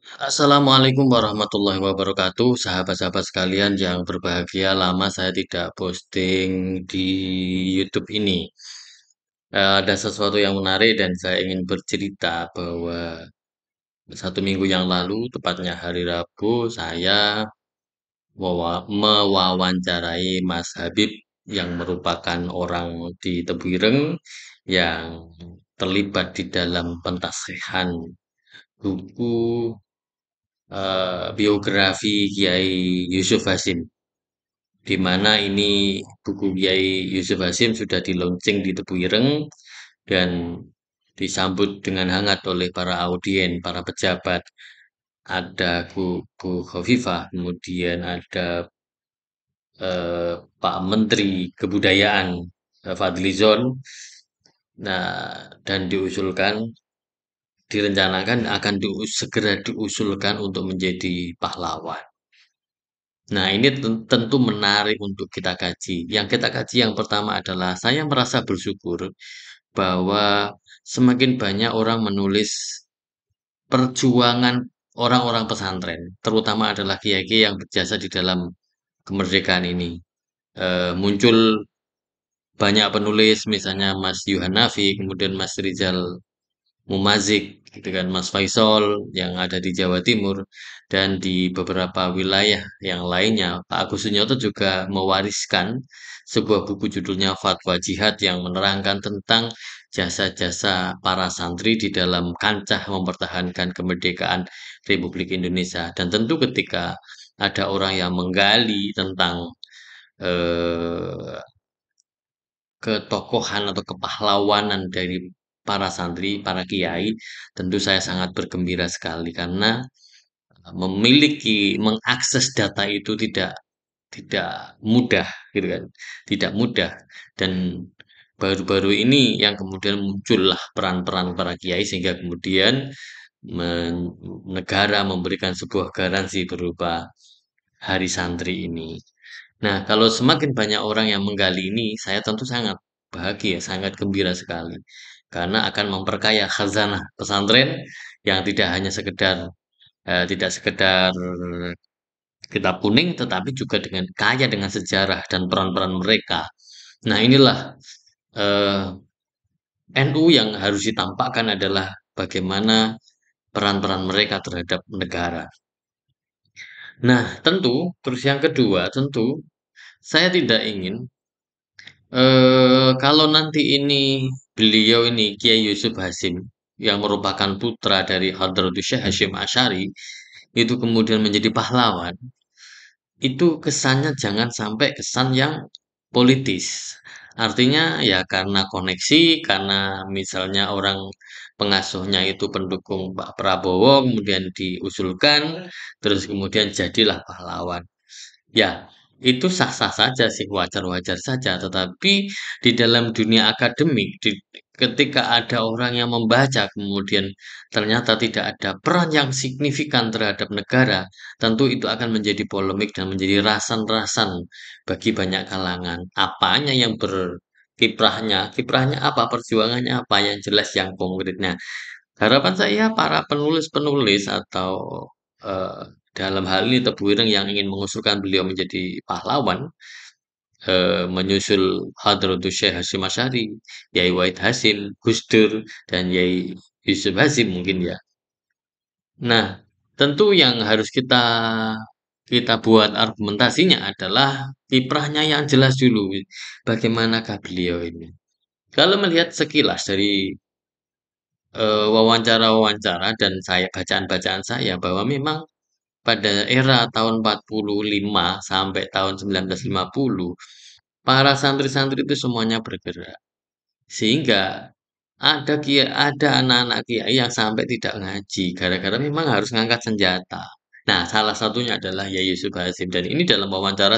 Assalamualaikum warahmatullahi wabarakatuh, sahabat-sahabat sekalian yang berbahagia. Lama saya tidak posting di YouTube ini. Ada sesuatu yang menarik dan saya ingin bercerita bahwa satu minggu yang lalu, tepatnya hari Rabu, saya mewawancarai Mas Habib yang merupakan orang di Tebuireng yang terlibat di dalam pentasihan buku biografi Kiai Yusuf Hasim, di mana ini buku Kiai Yusuf Hasim sudah di-launching di Tebuireng dan disambut dengan hangat oleh para audien, para pejabat. Ada Bu Khofifah, kemudian ada Pak Menteri Kebudayaan Fadlizon. Nah, dan direncanakan akan segera diusulkan untuk menjadi pahlawan. Nah, ini tentu menarik untuk kita kaji. Yang kita kaji yang pertama adalah saya merasa bersyukur bahwa semakin banyak orang menulis perjuangan orang-orang pesantren, terutama adalah kiai-kiai yang berjasa di dalam kemerdekaan ini. Muncul banyak penulis, misalnya Mas Yuhan Nafi, kemudian Mas Rizal Mumazik, gitu kan, Mas Faisal yang ada di Jawa Timur dan di beberapa wilayah yang lainnya. Pak Agus Sunyoto juga mewariskan sebuah buku judulnya Fatwa Jihad yang menerangkan tentang jasa-jasa para santri di dalam kancah mempertahankan kemerdekaan Republik Indonesia. Dan tentu ketika ada orang yang menggali tentang eh, ketokohan atau kepahlawanan dari para santri, para kiai, tentu saya sangat bergembira sekali karena mengakses data itu tidak mudah gitu kan. Tidak mudah dan baru-baru ini yang kemudian muncullah peran-peran para kiai sehingga kemudian negara memberikan sebuah garansi berupa Hari Santri ini. Nah, kalau semakin banyak orang yang menggali ini, saya tentu sangat bahagia, sangat gembira sekali. Karena akan memperkaya khazanah pesantren yang tidak sekedar kitab kuning, tetapi juga dengan kaya dengan sejarah dan peran-peran mereka. Nah, inilah eh, NU yang harus ditampakkan adalah bagaimana peran-peran mereka terhadap negara. Nah, tentu, terus yang kedua, tentu saya tidak ingin kalau nanti beliau ini Kiai Yusuf Hasim yang merupakan putra dari Hadratus Syekh Hasyim Asy'ari itu kemudian menjadi pahlawan, itu kesannya jangan sampai kesan yang politis. Artinya ya karena koneksi, karena misalnya orang pengasuhnya itu pendukung Pak Prabowo kemudian diusulkan, terus kemudian jadilah pahlawan. Ya, itu sah-sah saja sih, wajar-wajar saja. Tetapi di dalam dunia akademik, ketika ada orang yang membaca, kemudian ternyata tidak ada peran yang signifikan terhadap negara, tentu itu akan menjadi polemik dan menjadi rasan-rasan bagi banyak kalangan. Apanya yang kiprahnya apa, perjuangannya apa, yang jelas yang konkretnya. Harapan saya para penulis-penulis atau eh, dalam hal ini Tebu Ireng yang ingin mengusulkan beliau menjadi pahlawan, menyusul Hadratus Syekh Hasyim Asy'ari, Yai Wahid Hasyim, Gus Dur, dan Yai Yusuf Hasyim mungkin ya. Nah, tentu yang harus kita kita buat argumentasinya adalah kiprahnya yang jelas dulu. Bagaimanakah beliau ini? Kalau melihat sekilas dari wawancara-wawancara dan bacaan-bacaan saya bahwa memang pada era tahun 45 sampai tahun 1950, para santri-santri itu semuanya bergerak. Sehingga ada anak-anak kiai yang sampai tidak ngaji gara-gara memang harus ngangkat senjata. Nah, salah satunya adalah Yai Yusuf Hasim dan ini dalam wawancara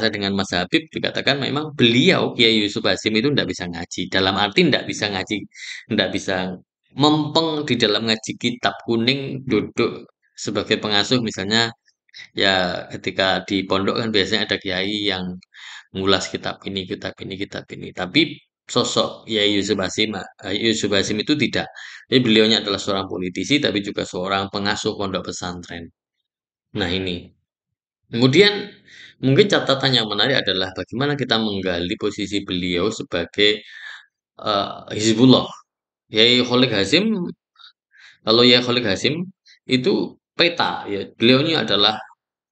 saya dengan Mas Habib dikatakan memang beliau Kiai Yusuf Hasim itu tidak bisa ngaji. Dalam arti tidak bisa ngaji, tidak bisa mempeng di dalam ngaji kitab kuning, duduk sebagai pengasuh misalnya ya ketika di pondok kan biasanya ada kiai yang ngulas kitab ini, kitab ini, kitab ini. Tapi sosok Yai Yusuf Hasim itu tidak. Jadi beliaunya adalah seorang politisi tapi juga seorang pengasuh pondok pesantren. Nah ini. Kemudian mungkin catatan yang menarik adalah bagaimana kita menggali posisi beliau sebagai Hizbullah. Yai Khalid Hasim, kalau Yai Khalid Hasim itu peta ya. Beliau ini adalah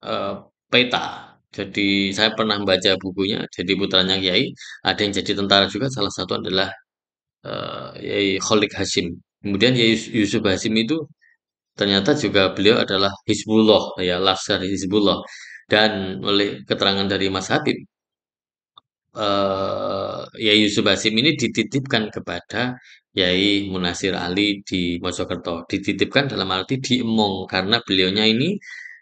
eh, peta. Jadi saya pernah baca bukunya, jadi putranya Kiai, ada yang jadi tentara juga, salah satu adalah Yai Khalid Hasim. Kemudian Yai Yusuf Hasim itu ternyata juga beliau adalah Hizbullah, ya Laskar Hizbullah. Dan oleh keterangan dari Mas Habib, Yai Yusuf Hasim ini dititipkan kepada Yai Munasir Ali di Mojokerto. Dititipkan dalam arti diemong karena beliaunya ini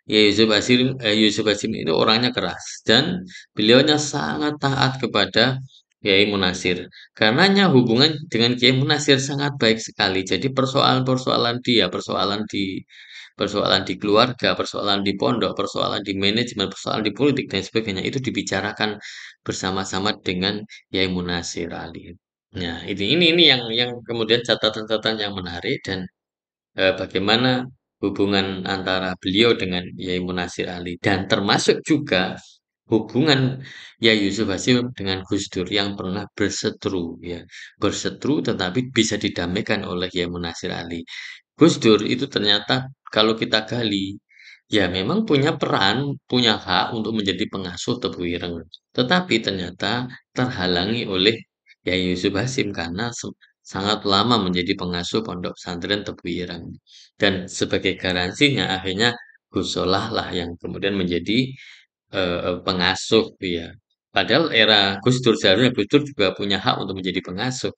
Yusuf Hasim itu orangnya keras dan beliaunya sangat taat kepada Yai Munasir. Karenanya hubungan dengan Kiai Munasir sangat baik sekali. Jadi persoalan-persoalan dia, persoalan di keluarga, persoalan di pondok, persoalan di manajemen, persoalan di politik dan sebagainya itu dibicarakan bersama-sama dengan Yai Munasir Ali. Nah, ini yang kemudian catatan-catatan yang menarik dan bagaimana hubungan antara beliau dengan Yai Munasir Ali dan termasuk juga hubungan Yai Yusuf Hasim dengan Gus Dur yang pernah berseteru ya, berseteru tetapi bisa didamaikan oleh Yai Munasir Ali. Gus Dur itu ternyata kalau kita gali, ya memang punya peran, punya hak untuk menjadi pengasuh Tebu Ireng. Tetapi ternyata terhalangi oleh Yai Yusuf Hasim karena sangat lama menjadi pengasuh Pondok Pesantren Tebu Ireng. Dan sebagai garansinya akhirnya Gus Solah lah yang kemudian menjadi pengasuh ya. Padahal era Gus Dur seharusnya Gus Dur juga punya hak untuk menjadi pengasuh.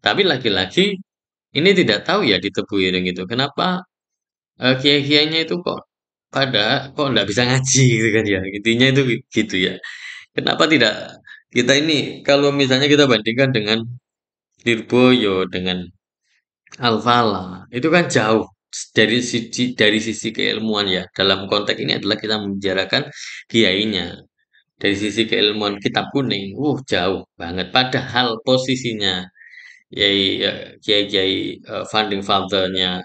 Tapi lagi-lagi ini tidak tahu ya di Tebu Ireng itu kenapa kiai-kiainya itu kok nggak bisa ngaji gitu kan ya. Intinya itu gitu ya. Kenapa tidak kita ini kalau misalnya kita bandingkan dengan Lirboyo dengan Al-Falah itu kan jauh dari sisi keilmuan ya. Dalam konteks ini adalah kita membicarakan kiainya. Dari sisi keilmuan kitab kuning, jauh banget. Padahal posisinya kiai-kiai founding father-nya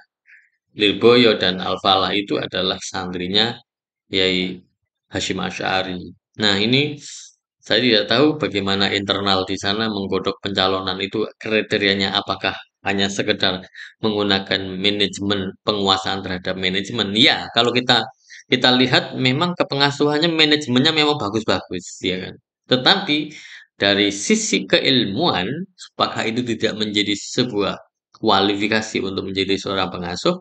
Lirboyo dan Al-Falah itu adalah santrinya Yai Hashim Asy'ari. Nah, ini saya tidak tahu bagaimana internal di sana menggodok pencalonan itu kriterianya apakah hanya sekedar menggunakan manajemen penguasaan terhadap manajemen. Ya, kalau kita kita lihat memang kepengasuhannya manajemennya memang bagus-bagus, ya kan. Tetapi dari sisi keilmuan, apakah itu tidak menjadi sebuah kualifikasi untuk menjadi seorang pengasuh?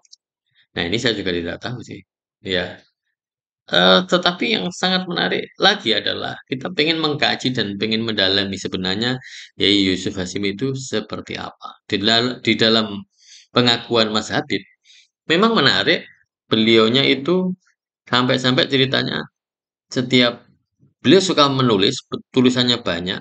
Nah, ini saya juga tidak tahu sih. Ya, tetapi yang sangat menarik lagi adalah kita pengen mengkaji dan pengen mendalami sebenarnya Yai Yusuf Hasim itu seperti apa. Di dalam pengakuan Mas Habib, memang menarik beliaunya itu sampai-sampai ceritanya setiap beliau suka menulis, tulisannya banyak,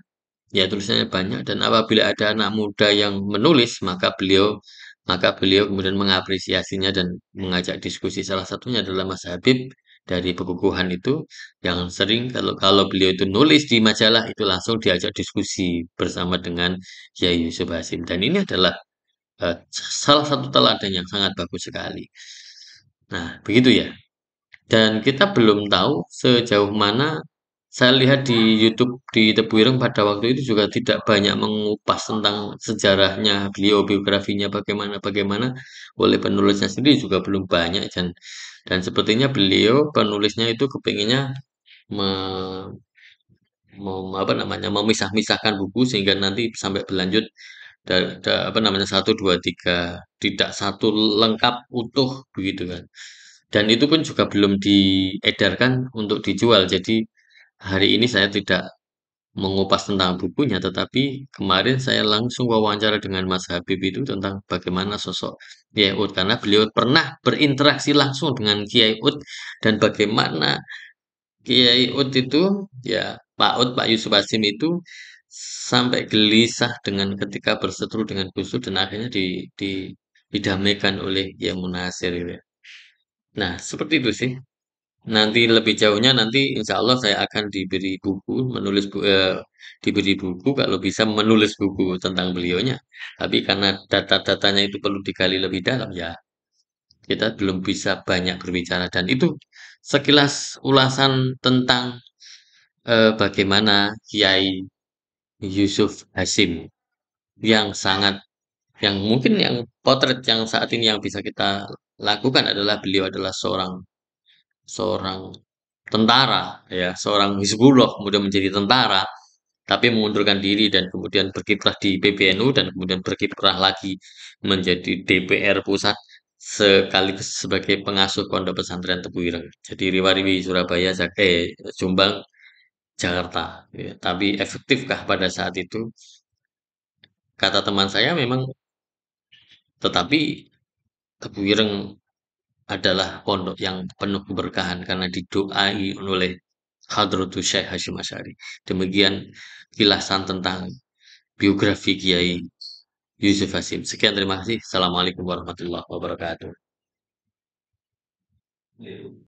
ya tulisannya banyak dan apabila ada anak muda yang menulis maka beliau kemudian mengapresiasinya dan mengajak diskusi. Salah satunya adalah Mas Habib dari Pegukuhan itu yang sering kalau kalau beliau itu nulis di majalah itu langsung diajak diskusi bersama dengan Yai Yusuf Hasim dan ini adalah salah satu teladan yang sangat bagus sekali. Nah, begitu ya. Dan kita belum tahu sejauh mana saya lihat di YouTube di Tebu Ireng pada waktu itu juga tidak banyak mengupas tentang sejarahnya beliau, biografinya bagaimana oleh penulisnya sendiri juga belum banyak dan sepertinya beliau penulisnya itu kepinginnya me- apa namanya memisah-misahkan buku sehingga nanti sampai berlanjut apa namanya satu dua tiga tidak satu lengkap utuh begitu kan. Dan itu pun juga belum diedarkan untuk dijual. Jadi hari ini saya tidak mengupas tentang bukunya, tetapi kemarin saya langsung wawancara dengan Mas Habib itu tentang bagaimana sosok Kiai Ud karena beliau pernah berinteraksi langsung dengan Kiai Ud dan bagaimana Kiai Ud itu ya Pak Ud Pak Yusuf Hasim itu sampai gelisah dengan ketika berseteru dengan Gus Dur dan akhirnya didamaikan oleh Kiai Munasir gitu ya. Nah, seperti itu sih. Nanti lebih jauhnya nanti insya Allah saya akan diberi buku, diberi buku kalau bisa menulis buku tentang beliaunya. Tapi karena data-datanya itu perlu digali lebih dalam ya, kita belum bisa banyak berbicara dan itu sekilas ulasan tentang bagaimana Kiai Yusuf Hasim yang sangat yang mungkin yang potret yang saat ini yang bisa kita lakukan adalah beliau adalah seorang seorang tentara ya, seorang Hizbullah kemudian menjadi tentara, tapi mengundurkan diri dan kemudian berkiprah di PBNU dan kemudian berkiprah lagi menjadi DPR pusat sekaligus sebagai pengasuh Pondok Pesantren Tebu Ireng. Jadi Riwariwi Surabaya, Jombang, Jakarta. Ya, tapi efektifkah pada saat itu? Kata teman saya memang, tetapi Tebu Ireng adalah pondok yang penuh keberkahan karena didoai oleh Hadratus Syekh Hashim Asy'ari. Demikian kilasan tentang biografi Kiai Yusuf Hasim. Sekian terima kasih. Assalamualaikum warahmatullahi wabarakatuh.